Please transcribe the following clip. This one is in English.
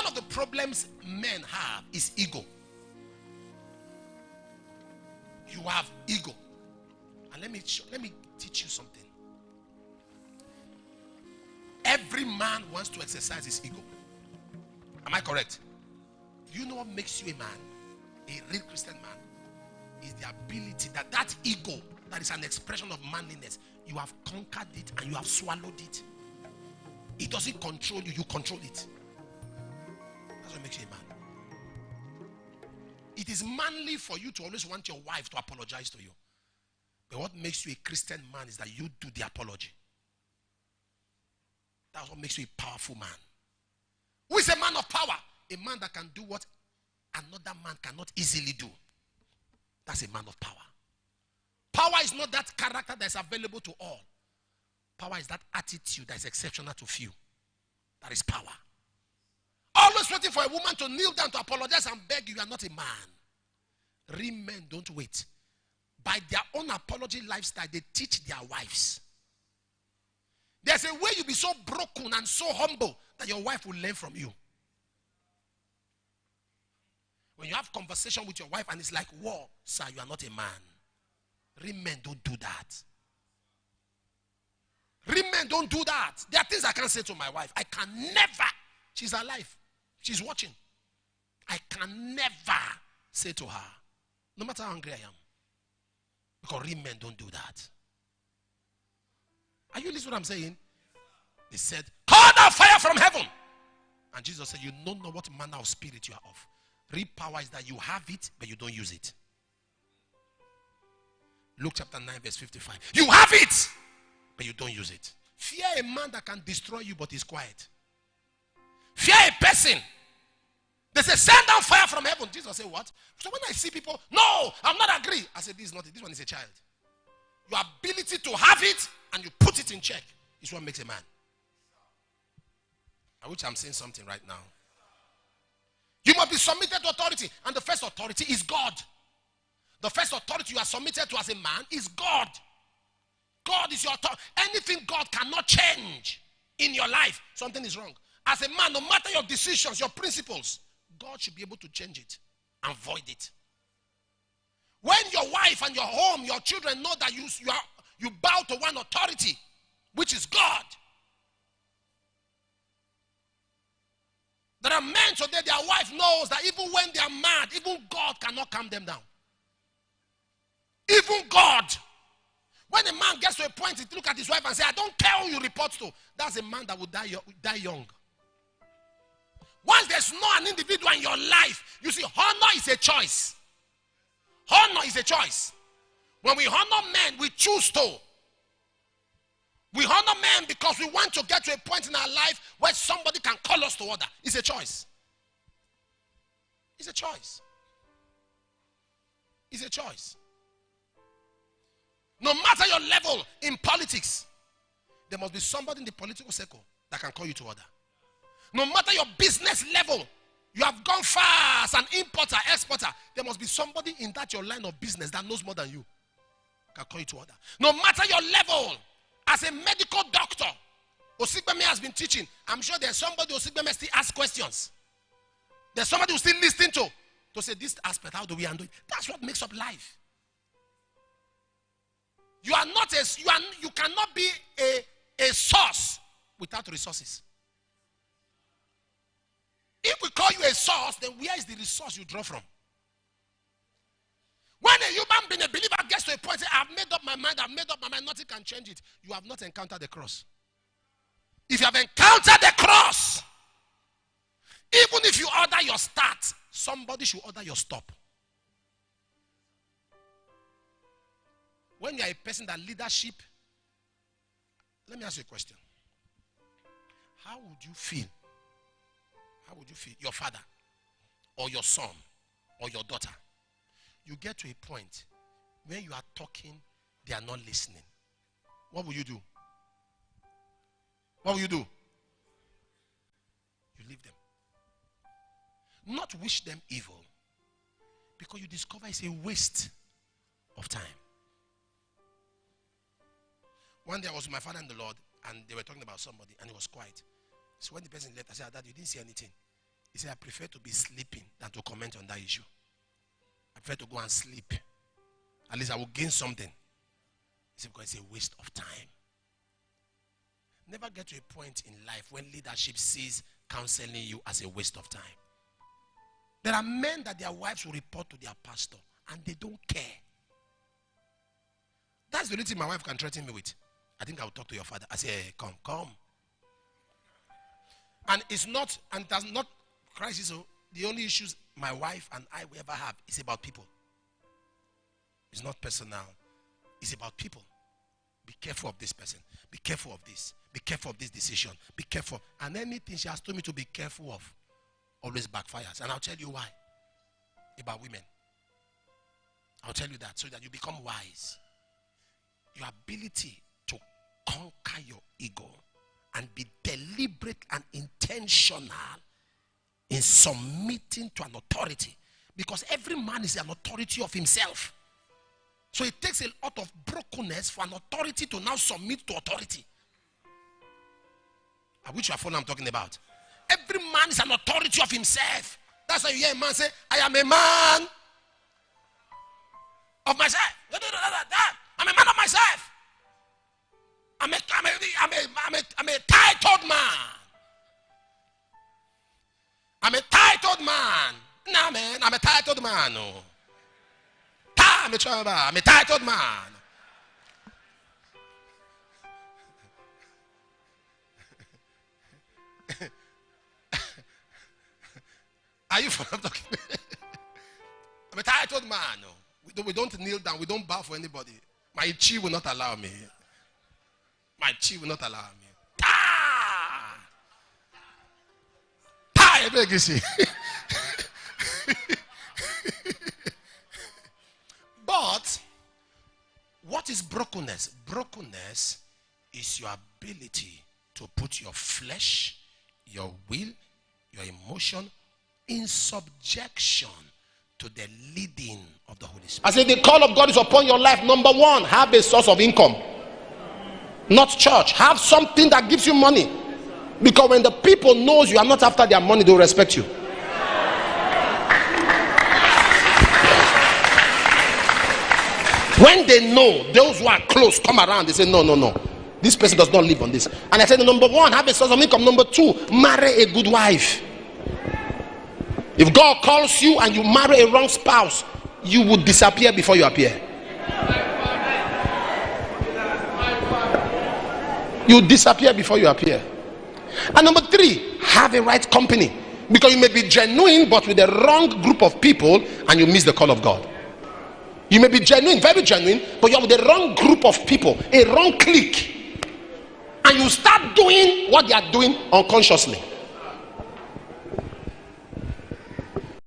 One of the problems men have is ego. You have ego. And let me teach you something. Every man wants to exercise his ego. Am I correct? Do you know what makes you a man? A real Christian man is the ability that ego, that is an expression of manliness, you have conquered it and you have swallowed it. It doesn't control you, you control it. That's what makes you a man. It is manly for you to always want your wife to apologize to you. But what makes you a Christian man is that you do the apology. That's what makes you a powerful man. Who is a man of power? A man that can do what another man cannot easily do. That's a man of power. Power is not that character that is available to all. Power is that attitude that is exceptional to few. That is power. Always waiting for a woman to kneel down to apologize and beg you are not a man. Real men don't wait. By their own apology lifestyle, they teach their wives. There's a way you'll be so broken and so humble that your wife will learn from you. When you have conversation with your wife and it's like, whoa, sir, you are not a man. Real men don't do that. Real men don't do that. There are things I can't say to my wife. I can never. She's alive. She's watching. I can never say to her, no matter how hungry I am. Because real men don't do that. Are you listening to what I'm saying? They said, call down fire from heaven. And Jesus said, you don't know what manner of spirit you are of. Real power is that you have it, but you don't use it. Luke chapter 9 verse 55. You have it, but you don't use it. Fear a man that can destroy you, but is quiet. Fear a person. They say, send down fire from heaven. Jesus said, what? So when I see people, no, I'm not agree. I said, this is not it. This one is a child. Your ability to have it and you put it in check is what makes a man. I wish I'm saying something right now. You must be submitted to authority. And the first authority is God. The first authority you are submitted to as a man is God. God is your authority. Anything God cannot change in your life, something is wrong. As a man, no matter your decisions, your principles, God should be able to change it and void it. When your wife and your home, your children know that you bow to one authority, which is God. There are men today, their wife knows that even when they are mad, even God cannot calm them down. Even God. When a man gets to a point, he look at his wife and say, I don't care who you report to. That's a man that will die young. Once there's not an individual in your life, you see, honor is a choice. Honor is a choice. When we honor men, we choose to. We honor men because we want to get to a point in our life where somebody can call us to order. It's a choice. It's a choice. It's a choice. No matter your level in politics, there must be somebody in the political circle that can call you to order. No matter your business level, you have gone far as an importer, exporter, there must be somebody in that your line of business that knows more than you can call you to order. No matter your level, as a medical doctor, Osigbeme has been teaching. I'm sure there's somebody Osigbeme still asks questions. There's somebody who still listening to say this aspect, how do we handle it? That's what makes up life. You cannot be a source without resources. If we call you a source, then where is the resource you draw from? When a human being, a believer, gets to a point, say, I've made up my mind, nothing can change it. You have not encountered the cross. If you have encountered the cross, even if you order your start, somebody should order your stop. When you are a person that leadership, let me ask you a question. How would you feel? How would you feel? Your father or your son or your daughter, you get to a point when you are talking, they are not listening. What will you do? What will you do? You leave them. Not wish them evil, because you discover it's a waste of time. One day I was with my father and the Lord, and they were talking about somebody, and he was quiet. So when the person left, I said, Dad, you didn't say anything. He said, I prefer to be sleeping than to comment on that issue. I prefer to go and sleep. At least I will gain something. He said, because it's a waste of time. Never get to a point in life when leadership sees counseling you as a waste of time. There are men that their wives will report to their pastor and they don't care. That's the only thing my wife can threaten me with. I think I will talk to your father. I say, hey, come. And it's not, and it does not crisis. So the only issues my wife and I will ever have is about people. It's not personal. It's about people. Be careful of this person. Be careful of this. Be careful of this decision. Be careful. And anything she has told me to be careful of always backfires. And I'll tell you why. About women. I'll tell you that so that you become wise. Your ability to conquer your ego and be deliberate and intentional in submitting to an authority. Because every man is an authority of himself. So it takes a lot of brokenness for an authority to now submit to authority. I wish you are following what I'm talking about. Every man is an authority of himself. That's why you hear a man say, I am a man of myself. I'm a man of myself. I'm a titled man. I'm a titled man. Nah, man, I'm a titled man. No. I'm a titled man. Are you for I'm talking? I'm a titled man. No. We don't kneel down. We don't bow for anybody. My chi will not allow me. My chi will not allow me. I beg you see. But what is brokenness? Brokenness is your ability to put your flesh, your will, your emotion in subjection to the leading of the Holy Spirit. I say the call of God is upon your life. Number one, have a source of income. Not church. Have something that gives you money. Because when the people knows you are not after their money, they will respect you. When they know, those who are close come around, they say, no. This person does not live on this. And I said, number one, have a source of income. Number two, marry a good wife. If God calls you and you marry a wrong spouse, you would disappear before you appear. You disappear before you appear. And number three, have a right company. Because you may be genuine, but with the wrong group of people, and you miss the call of God. You may be genuine, very genuine, but you're with the wrong group of people, a wrong clique. And you start doing what they are doing unconsciously.